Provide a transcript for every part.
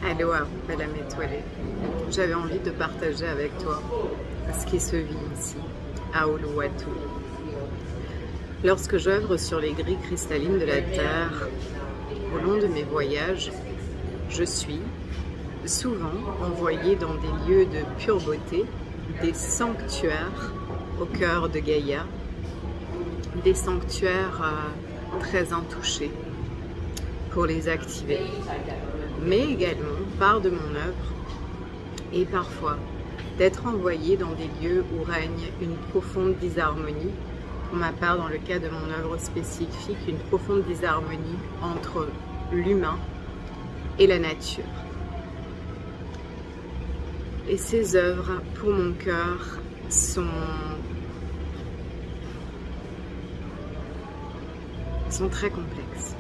Aloha, belle âme étoilée. J'avais envie de partager avec toi ce qui se vit ici, à Uluwatu. Lorsque j'œuvre sur les grilles cristallines de la Terre, au long de mes voyages, je suis souvent envoyée dans des lieux de pure beauté, des sanctuaires au cœur de Gaïa, des sanctuaires très intouchés pour les activer, mais également part de mon œuvre et parfois d'être envoyée dans des lieux où règne une profonde disharmonie. Pour ma part, dans le cas de mon œuvre spécifique, une profonde disharmonie entre l'humain et la nature. Et ces œuvres, pour mon cœur, sont très complexes.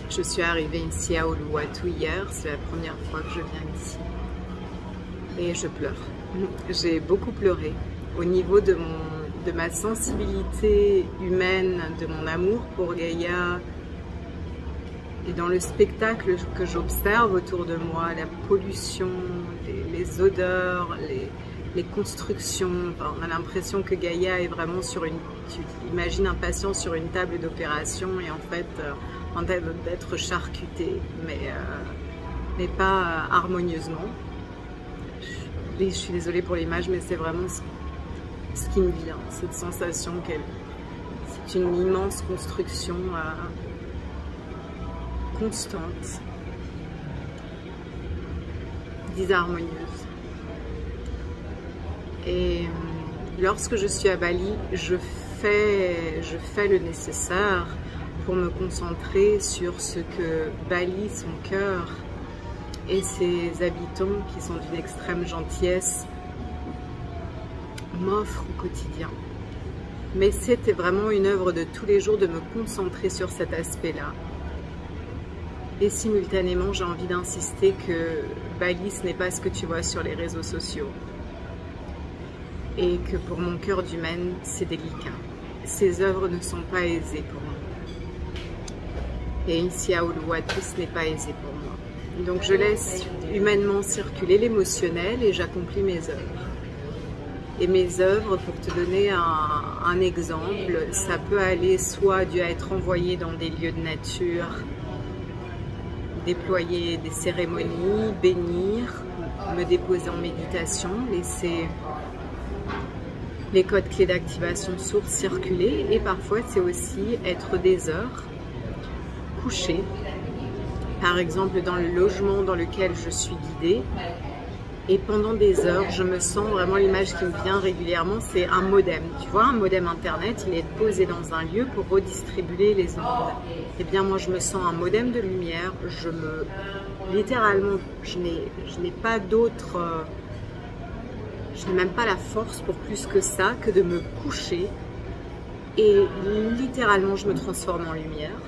Je suis arrivée ici à Uluwatu hier, c'est la première fois que je viens ici. Et je pleure. J'ai beaucoup pleuré au niveau de ma sensibilité humaine, de mon amour pour Gaïa, et dans le spectacle que j'observe autour de moi, la pollution, les odeurs, les constructions. Enfin, on a l'impression que Gaïa est vraiment sur une... Tu imagines un patient sur une table d'opération et en fait en train d'être charcuté, mais pas harmonieusement. Je suis désolée pour l'image, mais c'est vraiment ce qui me vient, cette sensation qu'elle... C'est une immense construction constante, disharmonieuse. Et lorsque je suis à Bali, je fais le nécessaire pour me concentrer sur ce que Bali, son cœur, et ses habitants, qui sont d'une extrême gentillesse, m'offrent au quotidien. Mais c'était vraiment une œuvre de tous les jours de me concentrer sur cet aspect-là. Et simultanément, j'ai envie d'insister que Bali, ce n'est pas ce que tu vois sur les réseaux sociaux. Et que pour mon cœur d'humaine, c'est délicat. Ces œuvres ne sont pas aisées pour moi. Et ici à Uluwatu, ce n'est pas aisé pour moi. Donc je laisse humainement circuler l'émotionnel et j'accomplis mes œuvres. Et mes œuvres, pour te donner un exemple, ça peut aller soit dû à être envoyé dans des lieux de nature, déployer des cérémonies, bénir, me déposer en méditation, laisser les codes clés d'activation source circuler, et parfois c'est aussi être des heures couchées, par exemple dans le logement dans lequel je suis guidée, et pendant des heures je me sens vraiment, l'image qui me vient régulièrement, c'est un modem. Tu vois, un modem internet, il est posé dans un lieu pour redistribuer les ondes. Et bien moi je me sens un modem de lumière, littéralement je n'ai pas d'autre... Je n'ai même pas la force pour plus que ça, que de me coucher et littéralement je me transforme en lumière.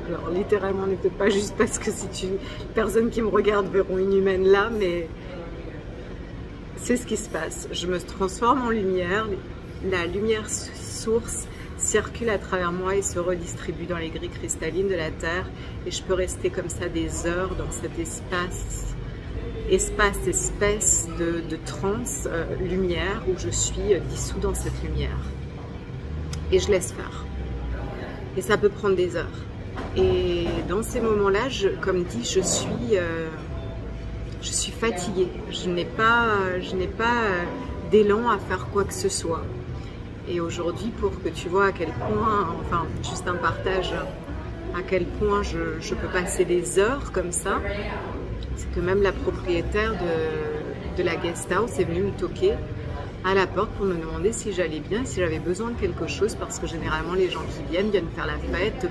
Alors littéralement n'est peut-être pas juste parce que si les personnes qui me regardent verront une humaine là, mais c'est ce qui se passe. Je me transforme en lumière, la lumière source circule à travers moi et se redistribue dans les grilles cristallines de la Terre, et je peux rester comme ça des heures dans cet espèce de transe lumière où je suis dissous dans cette lumière. Et je laisse faire. Et ça peut prendre des heures. Et dans ces moments-là, comme dit, je suis fatiguée. Je n'ai pas d'élan à faire quoi que ce soit. Et aujourd'hui, pour que tu vois à quel point, enfin, juste un partage, à quel point je peux passer des heures comme ça, c'est que même la propriétaire de la guest house est venue me toquer à la porte pour me demander si j'allais bien, si j'avais besoin de quelque chose, parce que généralement les gens qui viennent faire la fête,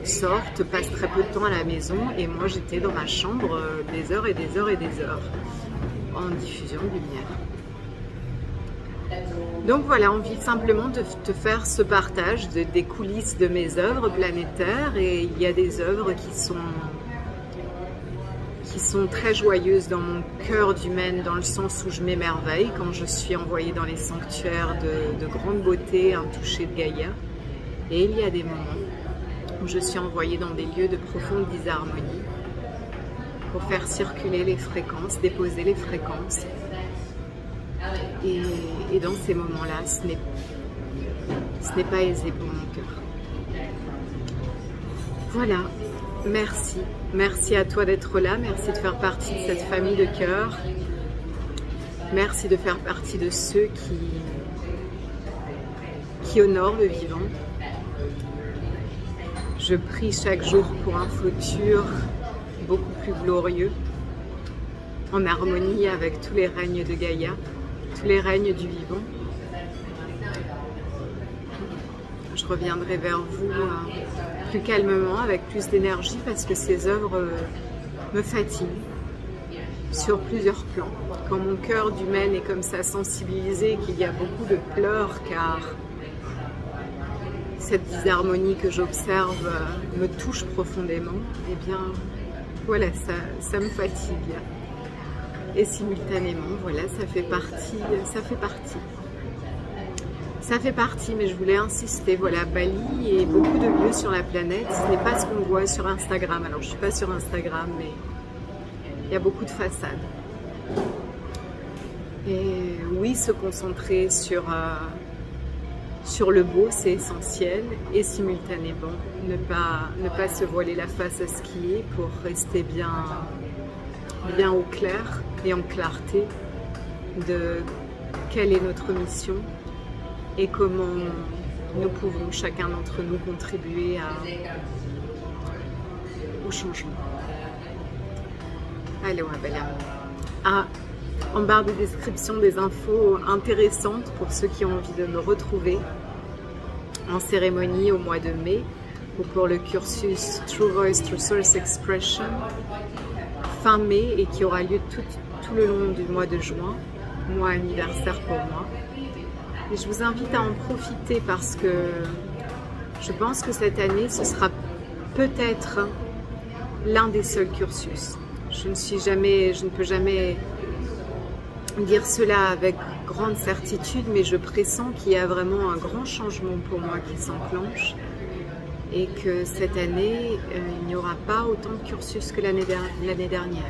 sortent, passent très peu de temps à la maison, et moi j'étais dans ma chambre des heures et des heures et des heures en diffusion de lumière. Donc voilà, envie simplement de te faire ce partage des coulisses de mes œuvres planétaires, et il y a des œuvres qui sont très joyeuses dans mon cœur d'humaine, dans le sens où je m'émerveille quand je suis envoyée dans les sanctuaires de grande beauté, un toucher de Gaïa. Et il y a des moments où je suis envoyée dans des lieux de profonde disharmonie pour faire circuler les fréquences, déposer les fréquences. Et dans ces moments-là, ce n'est pas aisé pour mon cœur. Voilà, merci. Merci à toi d'être là, merci de faire partie de cette famille de cœur. Merci de faire partie de ceux qui honorent le vivant. Je prie chaque jour pour un futur beaucoup plus glorieux, en harmonie avec tous les règnes de Gaïa, tous les règnes du vivant. Je reviendrai vers vous plus calmement, avec plus d'énergie, parce que ces œuvres me fatiguent sur plusieurs plans. Quand mon cœur d'humaine est comme ça sensibilisé, qu'il y a beaucoup de pleurs, car cette disharmonie que j'observe me touche profondément, et bien voilà, ça me fatigue. Et simultanément, voilà, ça fait partie. Ça fait partie, mais je voulais insister, voilà, Bali et beaucoup de lieux sur la planète, ce n'est pas ce qu'on voit sur Instagram. Alors, je ne suis pas sur Instagram, mais il y a beaucoup de façades. Et oui, se concentrer sur le beau, c'est essentiel, et simultanément, ne pas se voiler la face à ce qui est pour rester bien au clair et en clarté de quelle est notre mission et comment nous pouvons chacun d'entre nous contribuer au changement. Allez, en barre de description, des infos intéressantes pour ceux qui ont envie de me retrouver en cérémonie au mois de mai ou pour le cursus True Voice, True Source Expression fin mai et qui aura lieu tout le long du mois de juin, mois anniversaire pour moi. Et je vous invite à en profiter parce que je pense que cette année, ce sera peut-être l'un des seuls cursus. Je ne peux jamais dire cela avec grande certitude, mais je pressens qu'il y a vraiment un grand changement pour moi qui s'enclenche et que cette année, il n'y aura pas autant de cursus que l'année dernière.